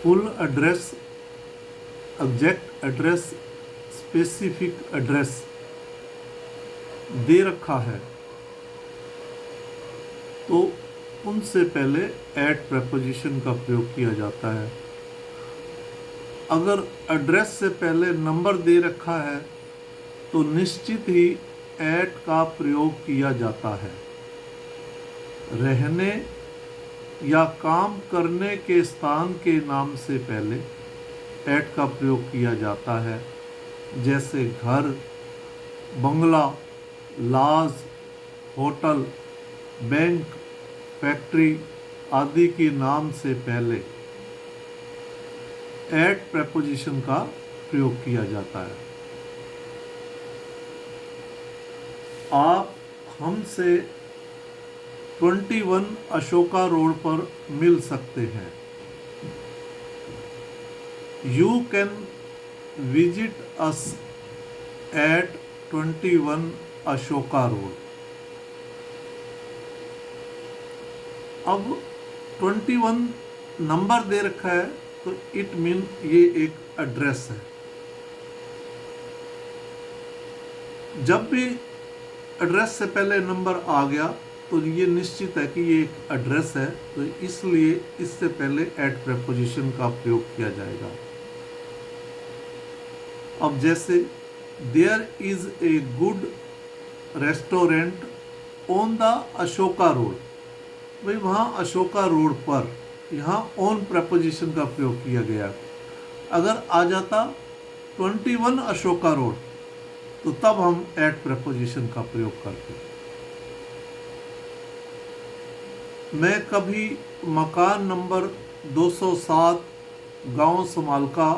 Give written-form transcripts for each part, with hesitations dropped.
Full address, exact address, specific address दे रखा है तो उनसे पहले एट प्रेपोजिशन का प्रयोग किया जाता है। अगर एड्रेस से पहले नंबर दे रखा है तो निश्चित ही एट का प्रयोग किया जाता है। रहने या काम करने के स्थान के नाम से पहले एट का प्रयोग किया जाता है, जैसे घर, बंगला, लॉज, होटल, बैंक, फैक्ट्री आदि के नाम से पहले एट प्रेपोजिशन का प्रयोग किया जाता है। आप हमसे 21 अशोका रोड पर मिल सकते हैं। You can visit us at 21 Ashoka road. अब 21 नंबर दे रखा है तो इट मीन ये एक एड्रेस है। जब भी एड्रेस से पहले नंबर आ गया तो ये निश्चित है कि ये एक एड्रेस है, तो इसलिए इससे पहले एट प्रेपोजिशन का प्रयोग किया जाएगा। अब जैसे there is a good restaurant on the Ashoka road, भाई वहाँ अशोका रोड पर, यहाँ ऑन प्रेपोजिशन का प्रयोग किया गया। अगर आ जाता 21 अशोका रोड तो तब हम एट प्रेपोजिशन का प्रयोग करते। मैं कभी मकान नंबर 207 गांव समालका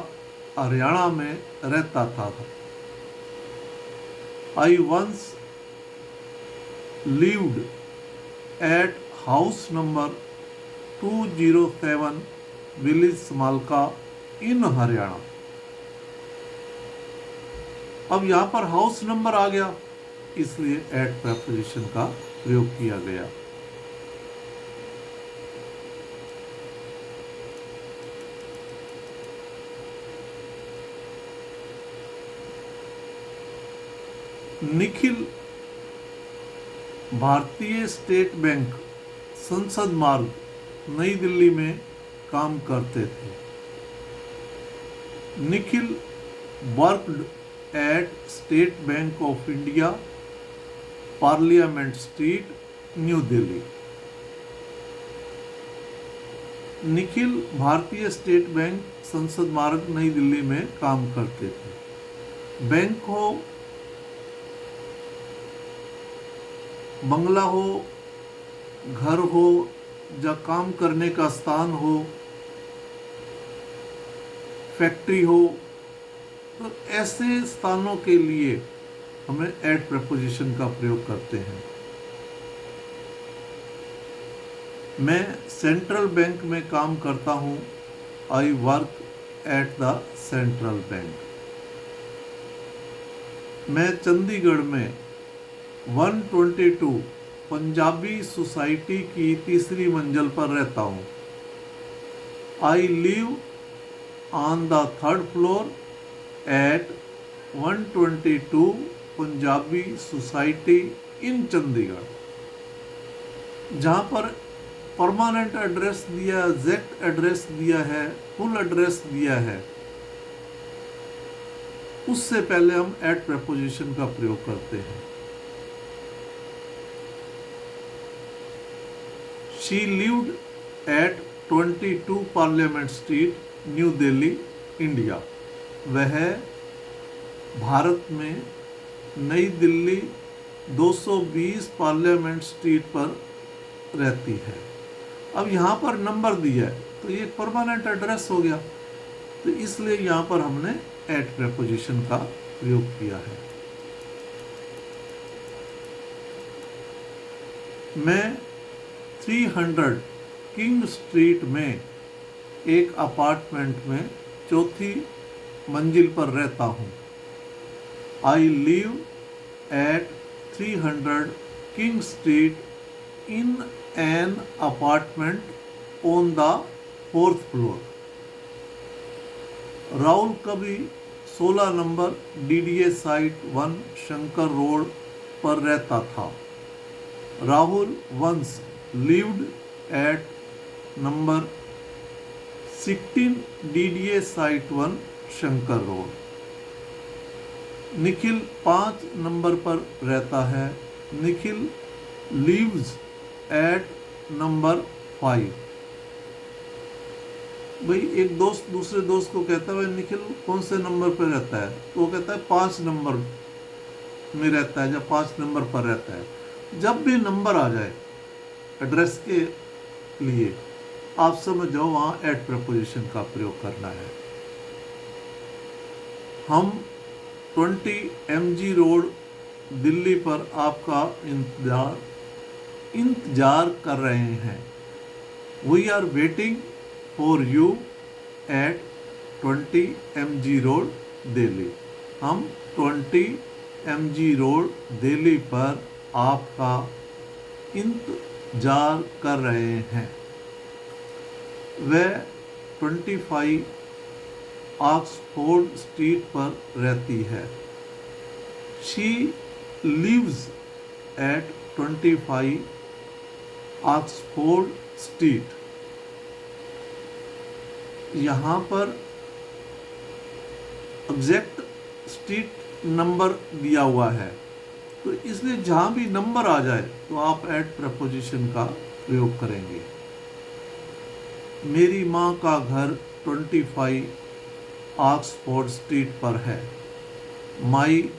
हरियाणा में रहता था। I once lived at house number 207 village Samalka in Haryana. अब यहाँ पर हाउस नंबर आ गया, इसलिए एट प्रेपोजिशन का प्रयोग किया गया। निखिल भारतीय स्टेट बैंक संसद मार्ग नई दिल्ली में काम करते थे। Nikhil worked eight state bank of India, parliament street, new Delhi. Nikhil भारतीय स्टेट बैंक संसद मार्ग नई दिल्ली में काम करते थे। बैंक हो, बंगला हो, घर हो, या काम करने का स्थान हो, फैक्ट्री हो, तो ऐसे स्थानों के लिए हमें एट प्रेपोजिशन का प्रयोग करते हैं। मैं सेंट्रल बैंक में काम करता हूँ। I work at the central bank. मैं चंडीगढ़ में 122 पंजाबी सोसाइटी की तीसरी मंजिल पर रहता हूँ। I live on the third floor at 122 Punjabi society in Chandigarh. जहाँ पर परमानेंट एड्रेस दिया, एग्जैक्ट एड्रेस दिया है, फुल एड्रेस दिया है, उससे पहले हम एट प्रेपोजिशन का प्रयोग करते हैं। She lived at 22 parliament street, new Delhi, India. वह भारत में नई दिल्ली 220 पार्लियामेंट स्ट्रीट पर रहती है। अब यहाँ पर नंबर दिया है तो ये परमानेंट एड्रेस हो गया, तो इसलिए यहाँ पर हमने एट प्रेपोजिशन का प्रयोग किया है। मैं 300 किंग स्ट्रीट में एक अपार्टमेंट में चौथी मंजिल पर रहता हूँ। I live at 300 King Street in an apartment on the 4th floor. Rahul कभी 16 number DDA site 1 Shankar road पर रहता था। Rahul once lived at number 16 DDA site 1 Shankar road. Nikhil 5 number पर रहता है। Nikhil lives at number 5। भाई एक दोस्त दूसरे दोस्त को कहता है भाई निखिल कौन से नंबर पर रहता है, तो वो कहता है 5 नंबर में रहता है, जब 5 नंबर पर रहता है। जब भी नंबर आ जाए एड्रेस के लिए आप समझ जाओ वहाँ एट प्रपोजिशन का प्रयोग करना है। हम 20 MG रोड दिल्ली पर आपका इंतजार कर रहे हैं। We are waiting for you at 20 MG road Delhi. हम 20 MG रोड दिल्ली पर आपका इंतजार कर रहे हैं। वह 25 ऑक्सफोर्ड स्ट्रीट पर रहती है। She lives at 25 Oxford Street. यहाँ पर एग्जैक्ट स्ट्रीट नंबर दिया हुआ है, तो इसलिए जहाँ भी नंबर आ जाए तो आप एट प्रपोजिशन का प्रयोग करेंगे। मेरी माँ का घर 25 ऑक्सफोर्ड स्ट्रीट पर है। My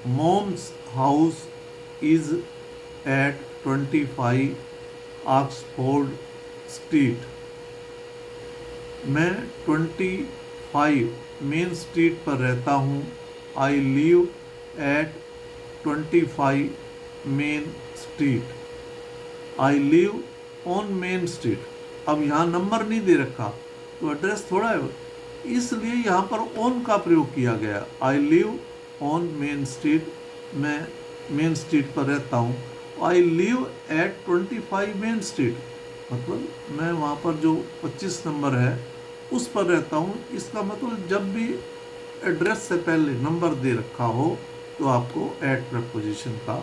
mom's house is at 25 Oxford Street. मैं 25 मेन स्ट्रीट पर रहता हूँ। I live at 25 Main Street. I live on Main Street. अब यहाँ नंबर नहीं दे रखा तो एड्रेस थोड़ा है, इसलिए यहाँ पर ऑन का प्रयोग किया गया। आई लिव ऑन मेन स्ट्रीट। मैं मेन स्ट्रीट पर रहता हूँ। I live at 25 Main street, मतलब मैं वहाँ पर जो 25 नंबर है उस पर रहता हूँ। इसका मतलब जब भी एड्रेस से पहले नंबर दे रखा हो तो आपको एट प्रपोजिशन का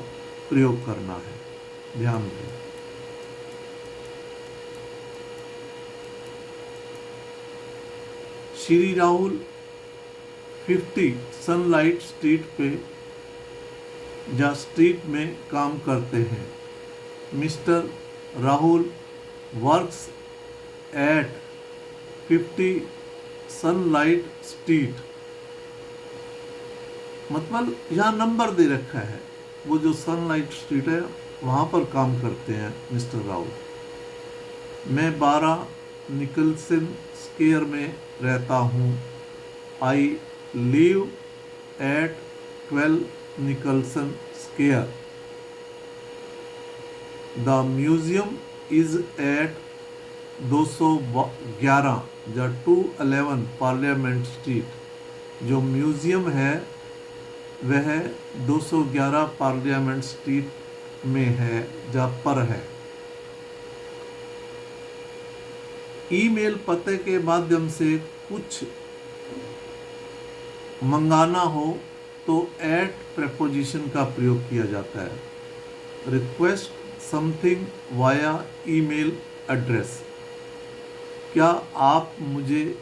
प्रयोग करना है, ध्यान दें। श्री राहुल 50 सनलाइट स्ट्रीट पे या स्ट्रीट में काम करते हैं। Mister Rahul works at 50 sunlight street, मतलब यहाँ नंबर दे रखा है, वो जो सनलाइट स्ट्रीट है वहाँ पर काम करते हैं मिस्टर राहुल। मैं 12 निकलसन स्क्वायर में रहता हूँ। I live at 12 Nicholson Square. The museum is at 211 या 211 पार्लियामेंट स्ट्रीट। जो म्यूजियम है वह 211 पार्लियामेंट स्ट्रीट में है या पर है। ईमेल पते के माध्यम से कुछ मंगाना हो तो एट प्रपोजिशन का प्रयोग किया जाता है। Request something via email address. क्या आप मुझे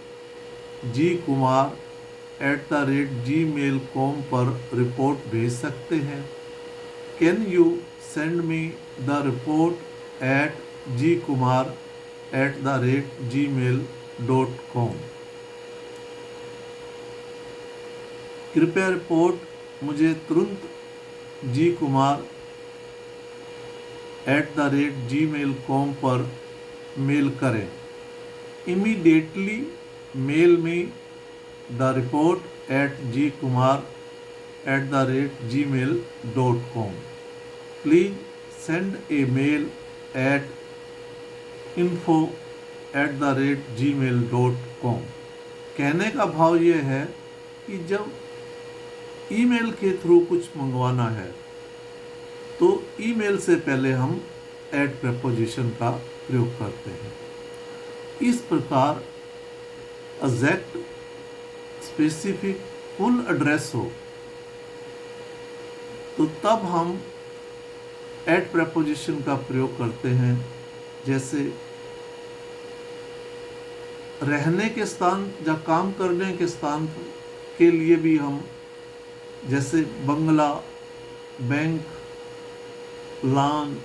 gkumar@gmail.com पर रिपोर्ट भेज सकते हैं? Can you send me the report eight gkumar@gmail.com। कृपया रिपोर्ट मुझे तुरंत gkumar@gmail.com पर मेल करें। Immediately mail me the report at gkumar@gmail.com। Please send a mail at info@gmail.com। कहने का भाव ये है कि जब ईमेल के थ्रू कुछ मंगवाना है तो ईमेल से पहले हम एट प्रपोजिशन का प्रयोग करते हैं। इस प्रकार एग्जैक्ट स्पेसिफिक फुल एड्रेस हो तो तब हम एट प्रेपोजिशन का प्रयोग करते हैं। जैसे रहने के स्थान या काम करने के स्थान के लिए भी हम, जैसे बंगला, बैंक, लॉन,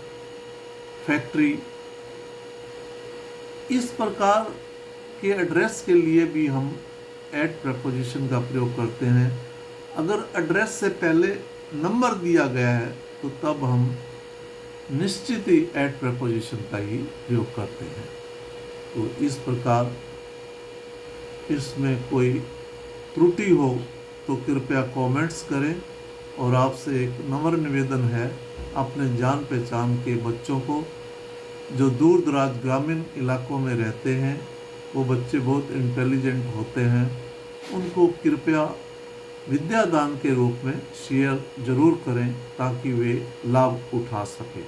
फैक्ट्री, इस प्रकार के एड्रेस के लिए भी हम एट प्रेपोजिशन का प्रयोग करते हैं। अगर एड्रेस से पहले नंबर दिया गया है तो तब हम निश्चित ही एट प्रेपोजिशन का ही प्रयोग करते हैं। तो इस प्रकार इसमें कोई त्रुटि हो तो कृपया कमेंट्स करें। और आपसे एक नम्र निवेदन है, अपने जान पहचान के बच्चों को जो दूर दराज ग्रामीण इलाकों में रहते हैं, वो बच्चे बहुत इंटेलिजेंट होते हैं, उनको कृपया विद्यादान के रूप में शेयर जरूर करें ताकि वे लाभ उठा सकें।